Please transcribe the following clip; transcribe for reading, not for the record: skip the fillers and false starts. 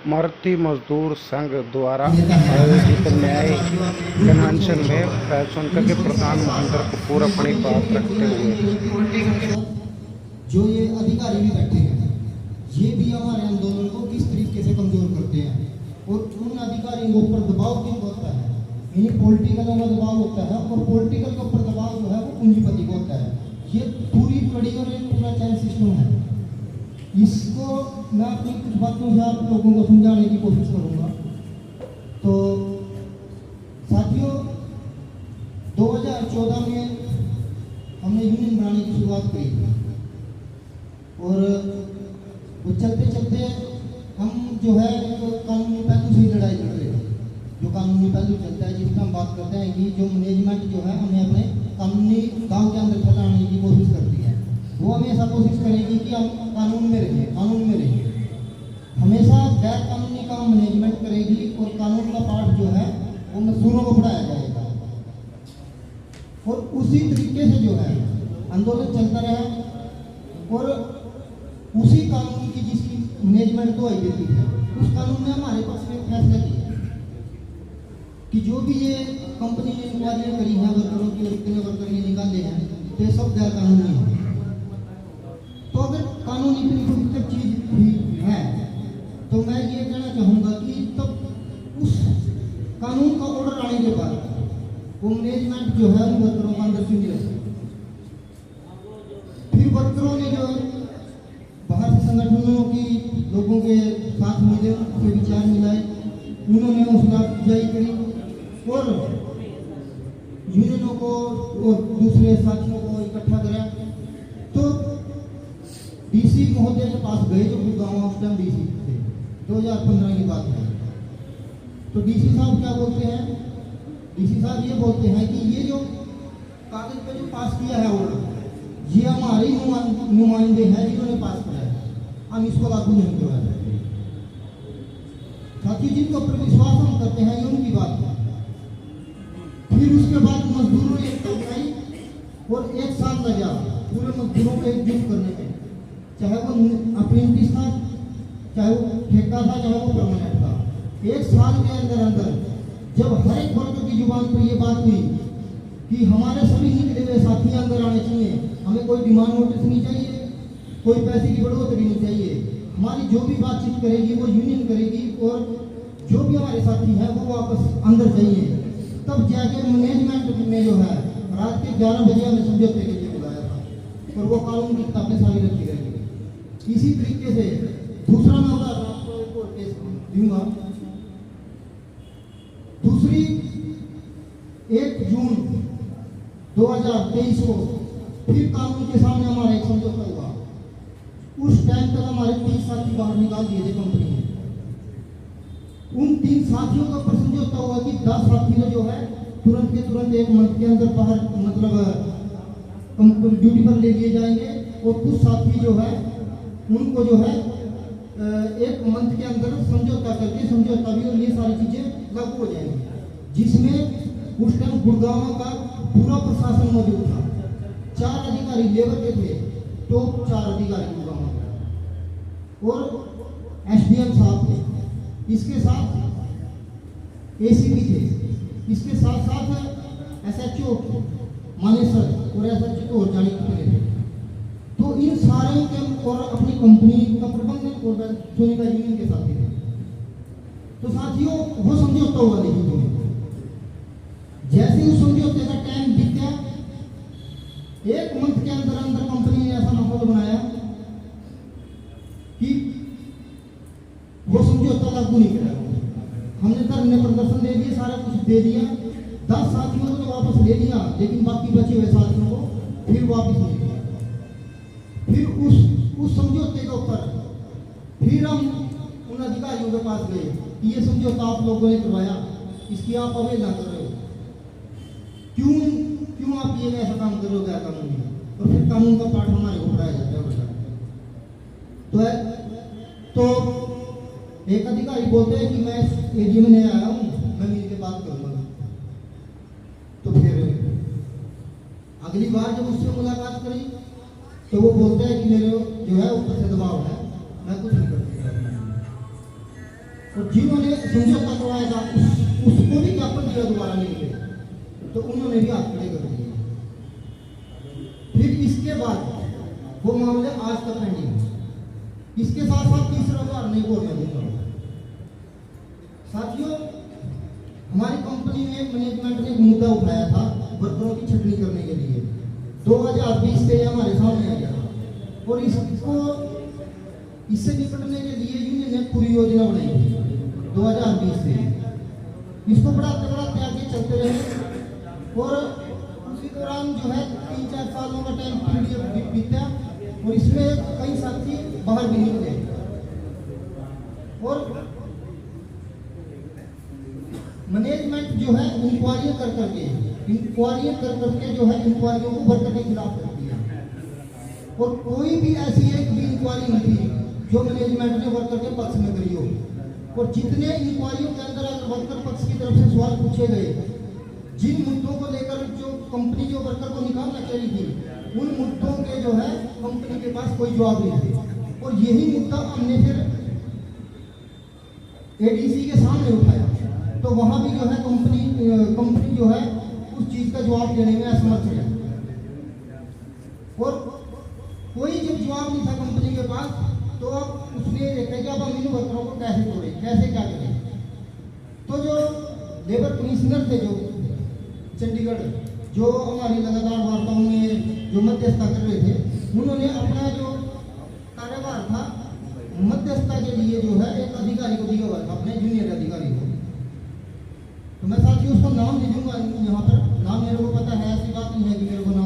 भारतीय मजदूर संघ द्वारा आयोजित न्याय कन्वेंशन में फैसला के प्रधान महेंद्र कपूर अपनी बात रखते हुए जो ये अधिकारी भी बैठे हैं, ये भी हमारे आंदोलन को किस तरीके से कमजोर करते हैं और उन अधिकारियों के ऊपर दबाव क्यों होता है। इन्हीं पॉलिटिकलों का दबाव होता है और पॉलिटिकल के ऊपर दबाव जो है वो पूंजीपति को होता है। ये पूरी कड़ी और एक पूरा चैन सिस्टम है। इसको मैं अपनी कुछ बातों से आप लोगों को समझाने की कोशिश करूंगा। तो साथियों, 2014 में हमने यूनियन बनाने की शुरुआत करी थी और वो चलते चलते हम जो है तो कानूनी पहलू से लड़ाई लड़ रहे थे। जो कानूनी पहलू चलता है, जिसमें हम बात करते हैं कि जो मैनेजमेंट जो है हमें अपने कानूनी गांव के अंदर फैलाने की कोशिश करती है, वो हमेशा कोशिश करेगी कि हम कानून में रहिए, कानून में रहिए। हमेशा गैर कानूनी काम मैनेजमेंट करेगी और कानून का पाठ जो है वो मजदूरों को पढ़ाया जाएगा। और उसी तरीके से जो है आंदोलन चलता रहा और उसी कानून की जिसकी मैनेजमेंट तो आई देती है, उस कानून ने हमारे पास में फैसला किया कि जो भी ये कंपनी ने इंक्वायरी करी है वर्करों की और कितने वर्कर ये निकाले हैं, तो ये सब गैर कानूनी है। तो अगर कानूनी इतनी पवित्र चीज भी है तो मैं ये कहना चाहूंगा कि तब उस कानून का ऑर्डर आने के बाद वो मैनेजमेंट जो है वर्करों का अंदर से मिला। फिर वर्करों ने जो बाहर से संगठनों की लोगों के साथ मिले, उनसे विचार मिलाए, उन्होंने हौसला अफजाई करी और यूनियनों को और दूसरे साथियों को इकट्ठा करा। तो डीसी महोदय के पास गए, जो गुड़गांव उस टाइम डीसी थे, 2015 की बात है। तो डीसी साहब क्या बोलते हैं? डीसी साहब ये बोलते हैं कि ये जो कागज पे जो पास किया है ऑर्डर, ये हमारे नुमाइंदे हैं जिन्होंने पास किया है, हम इसको लागू नहीं करवा सकते। साथियों, जिनके ऊपर विश्वास हम करते हैं ये उनकी बात है। फिर उसके बाद मजदूरों ने एकता बनाई और 1 साल लगा पूरे मजदूरों को एकजुट करने में, चाहे वो अप्रेंटिस था, चाहे वो ठेका था, चाहे वो परमानेंट था। 1 साल के अंदर अंदर जब हर एक वर्ग की जुबान पर यह बात हुई कि हमारे सभी निकले हुए साथी अंदर आने चाहिए, हमें कोई डिमांड नोटिस नहीं चाहिए, कोई पैसे की बढ़ोतरी नहीं चाहिए, हमारी जो भी बातचीत करेगी वो यूनियन करेगी और जो भी हमारे साथी हैं वो वापस अंदर चाहिए। तब जाके मैनेजमेंट में जो है रात के 11 बजे हमें समझौते के लिए बुलाया था और वो कानून की किताबें सारी रखी गई। इसी तरीके से दूसरा मैं उदाहरण आपको एक और केस दूंगा। दूसरी 1 जून 2023 को फिर कानून के सामने हमारा एक समझौता हुआ। उस टाइम तक हमारे 30 साथी बाहर निकाल दिए थे कंपनी ने। उन 3 साथियों का समझौता हुआ कि 10 साथी जो है तुरंत के तुरंत 1 मंथ के अंदर बाहर मतलब ड्यूटी पर ले लिए जाएंगे और कुछ साथी जो है उनको जो है 1 मंथ के अंदर समझौता करके समझौता भी और ये सारी चीजें लागू हो जाएंगी। जिसमें उस टाइम गुड़गांव का पूरा प्रशासन मौजूद था। 4 अधिकारी लेबर के थे, तो 4 अधिकारी गुड़गांव के और एसडीएम साहब थे, इसके साथ एसीपी थे, इसके साथ साथ एसएचओ मानेसर और एसएचओ और जानी कितने थे। तो इन सारे के और अपनी कंपनी का प्रबंधन और सोनिका यूनियन के साथ थे। तो साथियों, वो समझौता हुआ नहीं तो जैसे उस समझौते का टाइम बीत गया, 1 मंथ के अंदर अंदर कंपनी ने ऐसा माहौल बनाया कि वो समझौता लागू नहीं किया। हमने धरने प्रदर्शन दे दिए, सारा कुछ दे दिया, 10 साथियों को तो वापस ले लिया, लेकिन बाकी बचे हुए साथियों को फिर वापस नहीं किया। फिर उस समझौते के ऊपर फिर हम उन अधिकारियों के पास गए कि ये समझौता आप लोगों ने करवाया, इसकी आप अवहेलना कर रहे हो, क्यों आप ये ऐसा काम कर रहे हो, क्या कानूनी है? और फिर कानून का पाठ हमारे को पढ़ाया जाता है। तो एक अधिकारी बोलते हैं कि मैं एडीएम में आया हूँ, मैं मिलकर बात करूंगा। तो फिर अगली बार जब उससे मुलाकात करी तो वो बोलते हैं कि मेरे जो है ऊपर से दबाव है, मैं कुछ नहीं कर सकता। और जिन्होंने समझौता करवाया था उसको भी ज्ञापन दिया दोबारा मिलके, तो उन्होंने भी हाथ खड़े कर दिए। फिर इसके बाद वो मामले आज तक पेंडिंग है। इसके साथ साथ तीसरा उदाहरण एक और मैं दूंगा। साथियों, हमारी कंपनी में मैनेजमेंट ने एक मुद्दा उठाया था वर्करों की छटनी करने के लिए। 2020 से हमारे सामने आ गया और इससे निपटने के लिए यूनियन ने पूरी योजना बनाई थी 2020 से। इसको बढ़ाते आगे चलते रहे और उसी दौरान जो है 3-4 सालों का टाइम पीरियड बीता और इसमें कई साथी बाहर भी निकले और मैनेजमेंट जो है इंक्वायरी कर करके जो है इंक्वायरियों को वर्कर के खिलाफ कर दिया और कोई भी ऐसी एक भी इंक्वायरी नहीं थी जो मैनेजमेंट ने वर्कर के पक्ष में करी हो। और जितने इंक्वायरियों के अंदर अगर वर्कर पक्ष की तरफ से सवाल पूछे गए, जिन मुद्दों को लेकर जो कंपनी जो वर्कर को निकालना चाहिए थी, उन मुद्दों के जो है कंपनी के पास कोई जवाब नहीं थे। और यही मुद्दा हमने फिर एडीसी के सामने उठाया, तो वहां भी जो है कंपनी जो है उस चीज का जवाब देने में असमर्थ है और कोई जब जवाब नहीं था कंपनी के पास, तो अब उसने देखा कि अब हम इन वर्करों को कैसे तोड़े, कैसे क्या करें। तो जो लेबर कमिश्नर थे जो चंडीगढ़, जो हमारी लगातार वार्ताओं में जो मध्यस्थता कर रहे थे, उन्होंने अपना जो कार्यभार था मध्यस्थता के लिए जो है एक अधिकारी को दिया हुआ था, अपने जूनियर अधिकारी को। तो मैं साथियों उसका नाम दे दूंगा यहाँ पर, नाम मेरे को पता है, ऐसी बात नहीं है कि मेरे को नाम